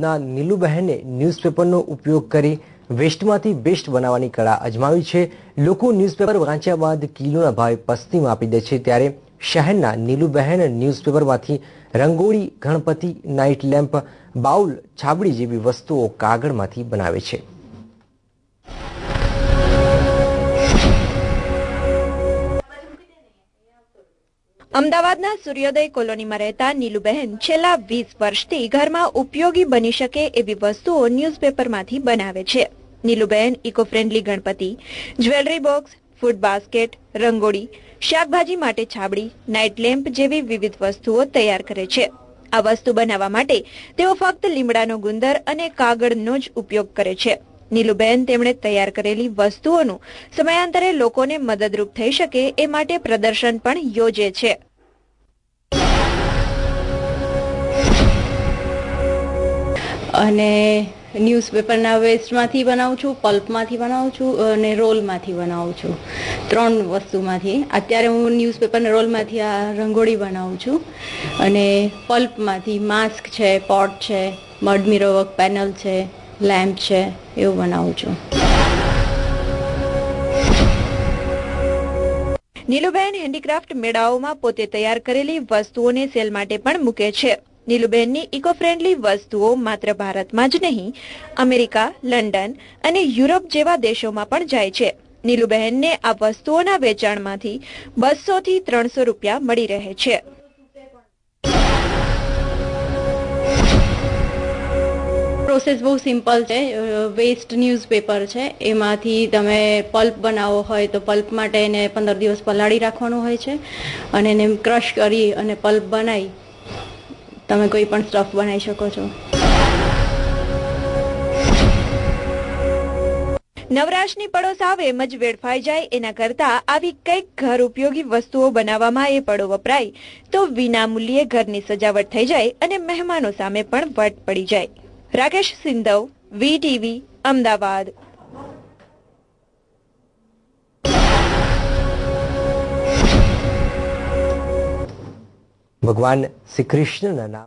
અમદાવાદના નીલુબહેને ન્યૂઝપેપરનો ઉપયોગ કરી વેસ્ટમાંથી બેસ્ટ બનાવવાની કળા અજમાવી છે। લોકો ન્યૂઝપેપર વાંચ્યા બાદ કિલોના ભાવે પસ્તીમાં આપી દે છે, ત્યારે શહેરના નીલુબહેન ન્યૂઝપેપરમાંથી rangoli, Ganpati, night lamp, bowl, છાબડી જેવી વસ્તુઓ કાગળમાંથી બનાવે છે। અમદાવાદના સૂર્યોદય કોલોનીમાં રહેતા નીલુબહેન છેલ્લા 20 વર્ષથી ઘરમાં ઉપયોગી બની શકે એવી વસ્તુઓ ન્યૂઝપેપરમાંથી બનાવે છે। નીલુબહેન eco friendly Ganpati, jewellery box, food basket, rangoli, શાકભાજી માટે છાબડી, નાઇટ લેમ્પ જેવી વિવિધ વસ્તુઓ તૈયાર કરે છે। આ વસ્તુ બનાવવા માટે તેઓ ફક્ત લીમડાનો ગુંદર અને કાગળનો જ ઉપયોગ કરે છે। નીલુબહેન તેમણે તૈયાર કરેલી વસ્તુઓનું સમયાંતરે લોકોને મદદરૂપ થઈ શકે એ માટે પ્રદર્શન પણ યોજે છે। અને ન્યૂઝપેપરના વેસ્ટમાંથી બનાવું છું, પલ્પમાંથી બનાવું છું અને રોલમાંથી બનાવું છું। 3 વસ્તુમાંથી અત્યારે હું ન્યૂઝપેપરના રોલમાંથી આ રંગોળી બનાવું છું અને પલ્પમાંથી માસ્ક છે, પોટ છે, મડ મિરર વર્ક પેનલ છે, લેમ્પ છે, એવું બનાવું છું। નીલુબહેન હેન્ડીક્રાફ્ટ મેળાઓમાં પોતે તૈયાર કરેલી વસ્તુઓને સેલ માટે પણ મૂકે છે। નીલુબહેનની ઇકો ફ્રેન્ડલી વસ્તુઓ માત્ર ભારતમાં જ નહીં, અમેરિકા, લંડન અને યુરોપ જેવા દેશોમાં પણ જાય છે। નીલુબહેનને આ વસ્તુઓના વેચાણમાંથી 200 થી 300 રૂપિયા મળી રહે છે। પ્રોસેસ બહુ સિમ્પલ છે। વેસ્ટ ન્યૂઝપેપર છે, એમાંથી તમે પલ્પ બનાવવો હોય તો પલ્પ માટે એને 15 દિવસ પલાળી રાખવાનું હોય છે અને એને ક્રશ કરી અને પલ્પ બનાવી તમે કોઈ પણ સ્ટફ બનાવી શકો છો। નવરાશની પળો સાવ એમ જ વેડફાઈ જાય એના કરતા આવી કંઈક ઘર ઉપયોગી વસ્તુઓ બનાવવામાં એ પળો વપરાય તો વિનામૂલ્યે ઘરની સજાવટ થઈ જાય અને મહેમાનો સામે પણ વટ પડી જાય। રાકેશ સિંધવ, VTV, અમદાવાદ। ભગવાન શ્રી કૃષ્ણના નામ